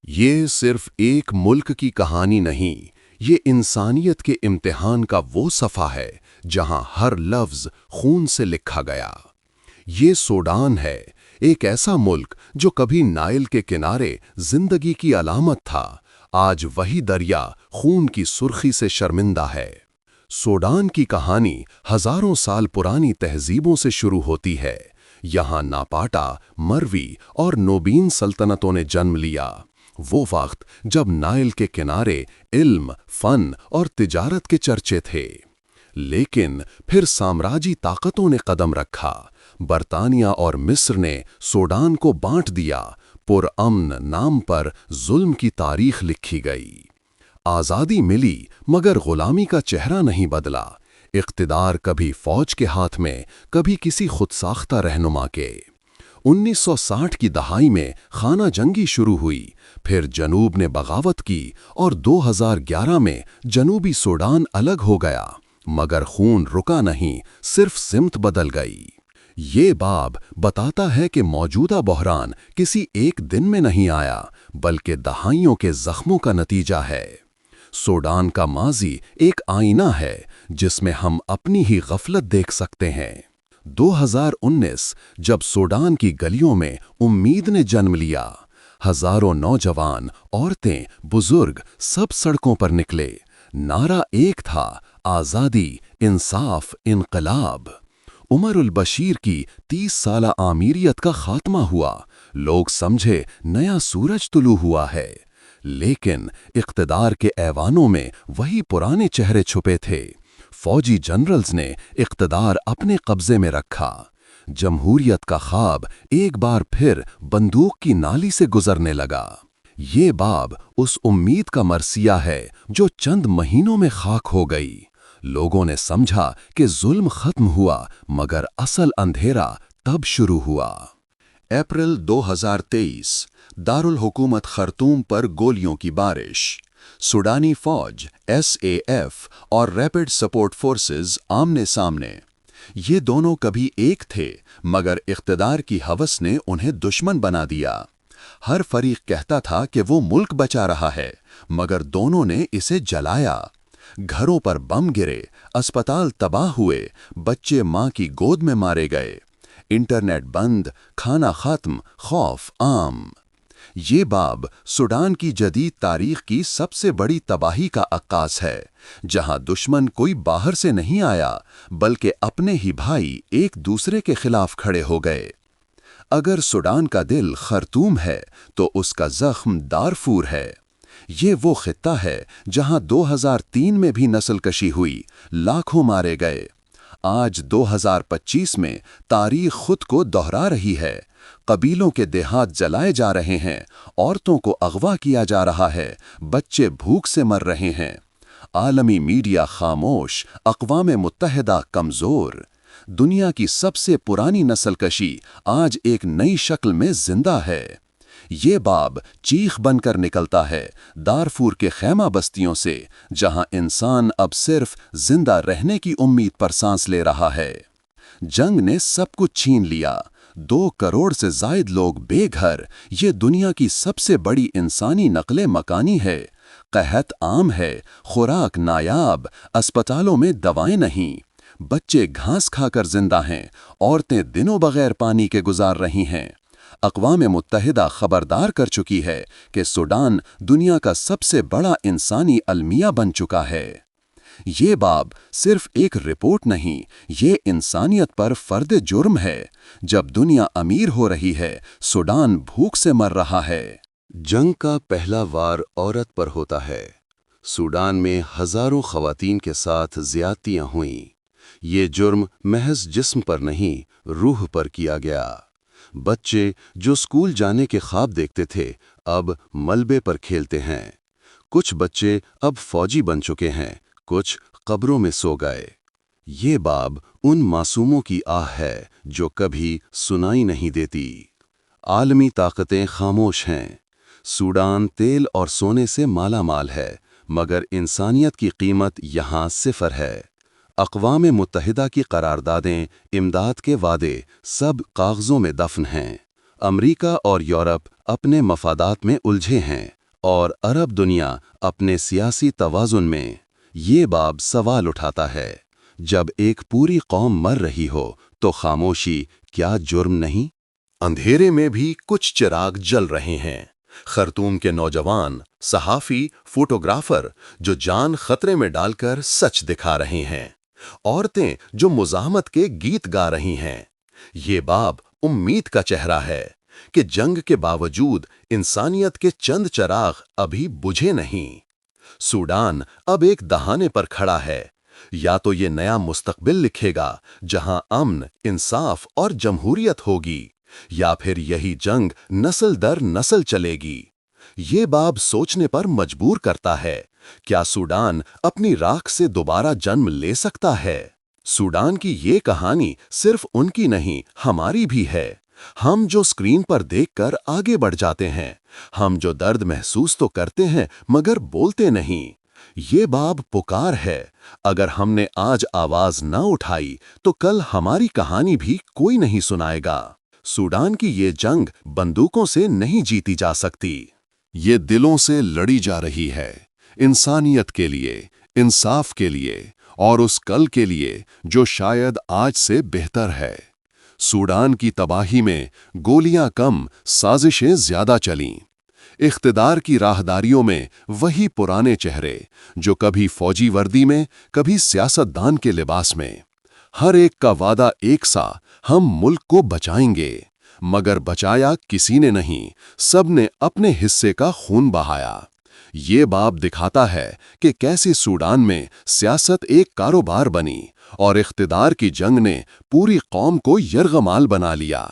یہ صرف ایک ملک کی کہانی نہیں، یہ انسانیت کے امتحان کا وہ صفحہ ہے جہاں ہر لفظ خون سے لکھا گیا۔ یہ سوڈان ہے، ایک ایسا ملک جو کبھی نائل کے کنارے زندگی کی علامت تھا، آج وہی دریا خون کی سرخی سے شرمندہ ہے۔ سوڈان کی کہانی ہزاروں سال پرانی تہذیبوں سے شروع ہوتی ہے۔ یہاں ناپاٹا، مروی اور نوبین سلطنتوں نے جنم لیا۔ وہ وقت جب نائل کے کنارے علم، فن اور تجارت کے چرچے تھے۔ لیکن پھر سامراجی طاقتوں نے قدم رکھا۔ برطانیہ اور مصر نے سوڈان کو بانٹ دیا۔ پرامن نام پر ظلم کی تاریخ لکھی گئی۔ آزادی ملی مگر غلامی کا چہرہ نہیں بدلا۔ اقتدار کبھی فوج کے ہاتھ میں، کبھی کسی خود ساختہ رہنما کے۔ 1960 کی دہائی میں خانہ جنگی شروع ہوئی، پھر جنوب نے بغاوت کی اور 2011 میں جنوبی سوڈان الگ ہو گیا، مگر خون رکا نہیں، صرف سمت بدل گئی۔ یہ باب بتاتا ہے کہ موجودہ بحران کسی ایک دن میں نہیں آیا، بلکہ دہائیوں کے زخموں کا نتیجہ ہے۔ سوڈان کا ماضی ایک آئینہ ہے جس میں ہم اپنی ہی غفلت دیکھ سکتے ہیں۔ 2019 جب سوڈان کی گلیوں میں امید نے جنم لیا، ہزاروں نوجوان، عورتیں، بزرگ سب سڑکوں پر نکلے۔ نعرہ ایک تھا، آزادی، انصاف، انقلاب۔ عمر البشیر کی 30 سالہ آمیریت کا خاتمہ ہوا۔ لوگ سمجھے نیا سورج طلوع ہوا ہے، لیکن اقتدار کے ایوانوں میں وہی پرانے چہرے چھپے تھے۔ فوجی جنرلز نے اقتدار اپنے قبضے میں رکھا۔ جمہوریت کا خواب ایک بار پھر بندوق کی نالی سے گزرنے لگا۔ یہ باب اس امید کا مرثیہ ہے جو چند مہینوں میں خاک ہو گئی۔ لوگوں نے سمجھا کہ ظلم ختم ہوا، مگر اصل اندھیرا تب شروع ہوا۔ اپریل 2023 دارالحکومت خرطوم پر گولیوں کی بارش۔ سوڈانی فوج، SAF اور ریپڈ سپورٹ فورسز آمنے سامنے۔ یہ دونوں کبھی ایک تھے، مگر اقتدار کی ہوس نے انہیں دشمن بنا دیا۔ ہر فریق کہتا تھا کہ وہ ملک بچا رہا ہے، مگر دونوں نے اسے جلایا۔ گھروں پر بم گرے، اسپتال تباہ ہوئے، بچے ماں کی گود میں مارے گئے۔ انٹرنیٹ بند، کھانا ختم، خوف عام۔ یہ باب سوڈان کی جدید تاریخ کی سب سے بڑی تباہی کا عکاس ہے، جہاں دشمن کوئی باہر سے نہیں آیا، بلکہ اپنے ہی بھائی ایک دوسرے کے خلاف کھڑے ہو گئے۔ اگر سوڈان کا دل خرطوم ہے تو اس کا زخم دارفور ہے۔ یہ وہ خطہ ہے جہاں 2003 میں بھی نسل کشی ہوئی، لاکھوں مارے گئے۔ آج 2025 میں تاریخ خود کو دہرا رہی ہے۔ قبیلوں کے دیہات جلائے جا رہے ہیں، عورتوں کو اغوا کیا جا رہا ہے، بچے بھوک سے مر رہے ہیں۔ عالمی میڈیا خاموش، اقوام متحدہ کمزور۔ دنیا کی سب سے پرانی نسل کشی آج ایک نئی شکل میں زندہ ہے۔ یہ باب چیخ بن کر نکلتا ہے دارفور کے خیمہ بستیوں سے، جہاں انسان اب صرف زندہ رہنے کی امید پر سانس لے رہا ہے۔ جنگ نے سب کچھ چھین لیا۔ 2 کروڑ سے زائد لوگ بے گھر۔ یہ دنیا کی سب سے بڑی انسانی نقل مکانی ہے۔ قحط عام ہے، خوراک نایاب، اسپتالوں میں دوائیں نہیں۔ بچے گھاس کھا کر زندہ ہیں، عورتیں دنوں بغیر پانی کے گزار رہی ہیں۔ اقوام متحدہ خبردار کر چکی ہے کہ سوڈان دنیا کا سب سے بڑا انسانی المیہ بن چکا ہے۔ یہ باب صرف ایک رپورٹ نہیں، یہ انسانیت پر فرد جرم ہے۔ جب دنیا امیر ہو رہی ہے، سوڈان بھوک سے مر رہا ہے۔ جنگ کا پہلا وار عورت پر ہوتا ہے۔ سوڈان میں ہزاروں خواتین کے ساتھ زیادتیاں ہوئیں۔ یہ جرم محض جسم پر نہیں، روح پر کیا گیا۔ بچے جو اسکول جانے کے خواب دیکھتے تھے، اب ملبے پر کھیلتے ہیں۔ کچھ بچے اب فوجی بن چکے ہیں، کچھ قبروں میں سو گئے۔ یہ باب ان معصوموں کی آہ ہے جو کبھی سنائی نہیں دیتی۔ عالمی طاقتیں خاموش ہیں۔ سوڈان تیل اور سونے سے مالا مال ہے، مگر انسانیت کی قیمت یہاں صفر ہے۔ اقوام متحدہ کی قراردادیں، امداد کے وعدے، سب کاغذوں میں دفن ہیں۔ امریکہ اور یورپ اپنے مفادات میں الجھے ہیں اور عرب دنیا اپنے سیاسی توازن میں۔ یہ باب سوال اٹھاتا ہے، جب ایک پوری قوم مر رہی ہو تو خاموشی کیا جرم نہیں؟ اندھیرے میں بھی کچھ چراغ جل رہے ہیں۔ خرطوم کے نوجوان، صحافی، فوٹوگرافر جو جان خطرے میں ڈال کر سچ دکھا رہے ہیں، عورتیں جو مزاحمت کے گیت گا رہی ہیں۔ یہ باب امید کا چہرہ ہے کہ جنگ کے باوجود انسانیت کے چند چراغ ابھی بجھے نہیں۔ سوڈان اب ایک دہانے پر کھڑا ہے، یا تو یہ نیا مستقبل لکھے گا جہاں امن، انصاف اور جمہوریت ہوگی، یا پھر یہی جنگ نسل در نسل چلے گی۔ یہ باب سوچنے پر مجبور کرتا ہے، کیا سوڈان اپنی راکھ سے دوبارہ جنم لے سکتا ہے؟ سوڈان کی یہ کہانی صرف ان کی نہیں، ہماری بھی ہے۔ ہم جو اسکرین پر دیکھ کر آگے بڑھ جاتے ہیں، ہم جو درد محسوس تو کرتے ہیں مگر بولتے نہیں۔ یہ باب پکار ہے، اگر ہم نے آج آواز نہ اٹھائی تو کل ہماری کہانی بھی کوئی نہیں سنائے گا۔ سوڈان کی یہ جنگ بندوقوں سے نہیں جیتی جا سکتی، یہ دلوں سے لڑی جا رہی ہے، انسانیت کے لیے، انصاف کے لیے اور اس کل کے لیے جو شاید آج سے بہتر ہے۔ سوڈان کی تباہی میں گولیاں کم، سازشیں زیادہ چلیں۔ اقتدار کی راہداریوں میں وہی پرانے چہرے جو کبھی فوجی وردی میں، کبھی سیاستدان کے لباس میں۔ ہر ایک کا وعدہ ایک سا، ہم ملک کو بچائیں گے، مگر بچایا کسی نے نہیں، سب نے اپنے حصے کا خون بہایا۔ یہ باب دکھاتا ہے کہ کیسے سوڈان میں سیاست ایک کاروبار بنی اور اقتدار کی جنگ نے پوری قوم کو یرغمال بنا لیا۔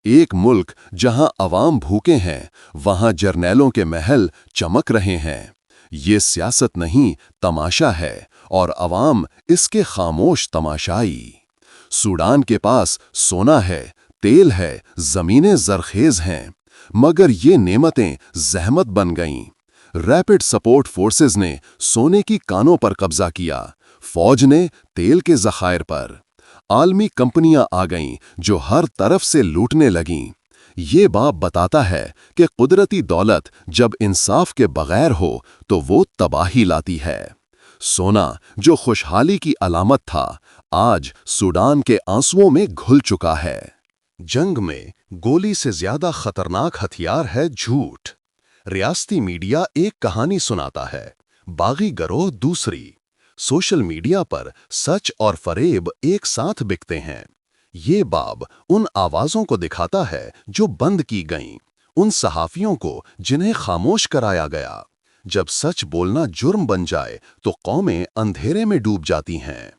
ایک ملک جہاں عوام بھوکے ہیں، وہاں جرنیلوں کے محل چمک رہے ہیں۔ یہ سیاست نہیں، تماشا ہے، اور عوام اس کے خاموش تماشائی۔ سوڈان کے پاس سونا ہے، تیل ہے، زمینیں زرخیز ہیں، مگر یہ نعمتیں زحمت بن گئیں۔ ریپڈ سپورٹ فورسز نے سونے کی کانوں پر قبضہ کیا، فوج نے تیل کے ذخائر پر۔ عالمی کمپنیاں آ گئیں جو ہر طرف سے لوٹنے لگیں۔ یہ باب بتاتا ہے کہ قدرتی دولت جب انصاف کے بغیر ہو تو وہ تباہی لاتی ہے۔ سونا جو خوشحالی کی علامت تھا، آج سوڈان کے آنسوؤں میں گھل چکا ہے۔ جنگ میں گولی سے زیادہ خطرناک ہتھیار ہے جھوٹ۔ ریاستی میڈیا ایک کہانی سناتا ہے، باغی گروہ دوسری۔ سوشل میڈیا پر سچ اور فریب ایک ساتھ بکتے ہیں۔ یہ باب ان آوازوں کو دکھاتا ہے جو بند کی گئیں، ان صحافیوں کو جنہیں خاموش کرایا گیا۔ جب سچ بولنا جرم بن جائے تو قومیں اندھیرے میں ڈوب جاتی ہیں۔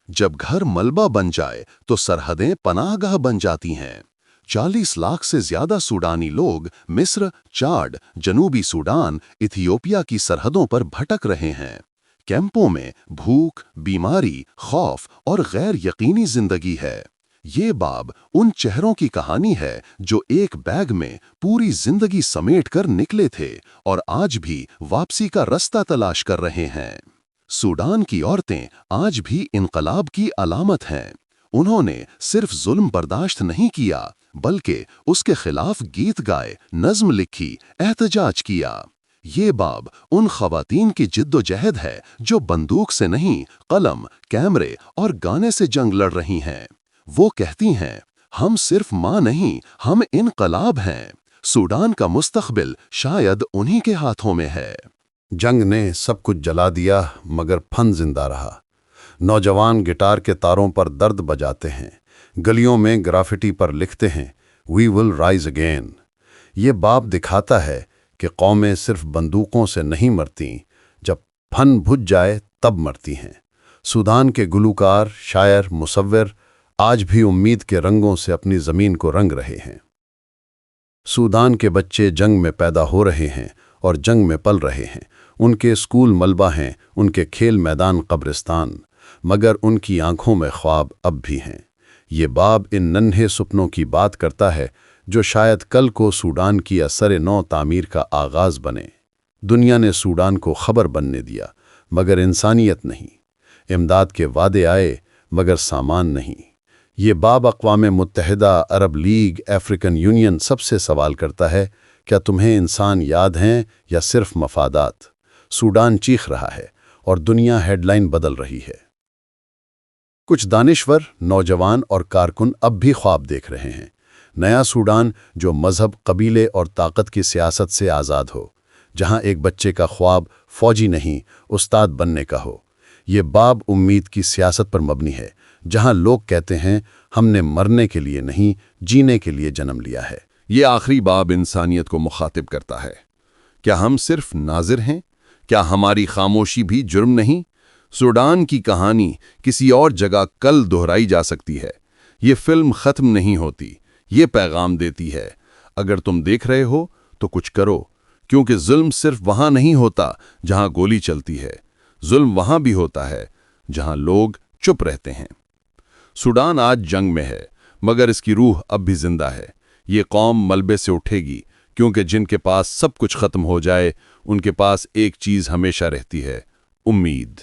جب گھر ملبہ بن جائے تو سرحدیں پناہ گاہ بن جاتی ہیں۔ 40 لاکھ سے زیادہ سوڈانی لوگ مصر، چاڈ، جنوبی سوڈان، ایتھیوپیا کی سرحدوں پر بھٹک رہے ہیں۔ کیمپوں میں بھوک، بیماری، خوف اور غیر یقینی زندگی ہے۔ یہ باب ان چہروں کی کہانی ہے جو ایک بیگ میں پوری زندگی سمیٹ کر نکلے تھے اور آج بھی واپسی کا رستہ تلاش کر رہے ہیں۔ سوڈان کی عورتیں آج بھی انقلاب کی علامت ہیں۔ انہوں نے صرف ظلم برداشت نہیں کیا، بلکہ اس کے خلاف گیت گائے، نظم لکھی، احتجاج کیا۔ یہ باب ان خواتین کی جد و جہد ہے جو بندوق سے نہیں، قلم، کیمرے اور گانے سے جنگ لڑ رہی ہیں۔ وہ کہتی ہیں، ہم صرف ماں نہیں، ہم انقلاب ہیں۔ سوڈان کا مستقبل شاید انہی کے ہاتھوں میں ہے۔ جنگ نے سب کچھ جلا دیا مگر فن زندہ رہا۔ نوجوان گٹار کے تاروں پر درد بجاتے ہیں، گلیوں میں گرافٹی پر لکھتے ہیں "وی ول رائز اگین"۔ یہ باب دکھاتا ہے کہ قومیں صرف بندوقوں سے نہیں مرتیں، جب فن بجھ جائے تب مرتی ہیں۔ سوڈان کے گلوکار، شاعر، مصور آج بھی امید کے رنگوں سے اپنی زمین کو رنگ رہے ہیں۔ سوڈان کے بچے جنگ میں پیدا ہو رہے ہیں اور جنگ میں پل رہے ہیں۔ ان کے اسکول ملبہ ہیں، ان کے کھیل میدان قبرستان، مگر ان کی آنکھوں میں خواب اب بھی ہیں۔ یہ باب ان ننھے سپنوں کی بات کرتا ہے جو شاید کل کو سوڈان کی اثر نو تعمیر کا آغاز بنے۔ دنیا نے سوڈان کو خبر بننے دیا مگر انسانیت نہیں۔ امداد کے وعدے آئے مگر سامان نہیں۔ یہ باب اقوام متحدہ، عرب لیگ، افریقن یونین سب سے سوال کرتا ہے، کیا تمہیں انسان یاد ہیں یا صرف مفادات؟ سوڈان چیخ رہا ہے اور دنیا ہیڈ لائن بدل رہی ہے۔ کچھ دانشور، نوجوان اور کارکن اب بھی خواب دیکھ رہے ہیں، نیا سوڈان جو مذہب، قبیلے اور طاقت کی سیاست سے آزاد ہو، جہاں ایک بچے کا خواب فوجی نہیں، استاد بننے کا ہو۔ یہ باب امید کی سیاست پر مبنی ہے، جہاں لوگ کہتے ہیں ہم نے مرنے کے لیے نہیں، جینے کے لیے جنم لیا ہے۔ یہ آخری باب انسانیت کو مخاطب کرتا ہے۔ کیا ہم صرف ناظر ہیں؟ کیا ہماری خاموشی بھی جرم نہیں؟ سوڈان کی کہانی کسی اور جگہ کل دہرائی جا سکتی ہے۔ یہ فلم ختم نہیں ہوتی، یہ پیغام دیتی ہے، اگر تم دیکھ رہے ہو تو کچھ کرو، کیونکہ ظلم صرف وہاں نہیں ہوتا جہاں گولی چلتی ہے، ظلم وہاں بھی ہوتا ہے جہاں لوگ چپ رہتے ہیں۔ سوڈان آج جنگ میں ہے، مگر اس کی روح اب بھی زندہ ہے۔ یہ قوم ملبے سے اٹھے گی، کیونکہ جن کے پاس سب کچھ ختم ہو جائے، ان کے پاس ایک چیز ہمیشہ رہتی ہے: امید۔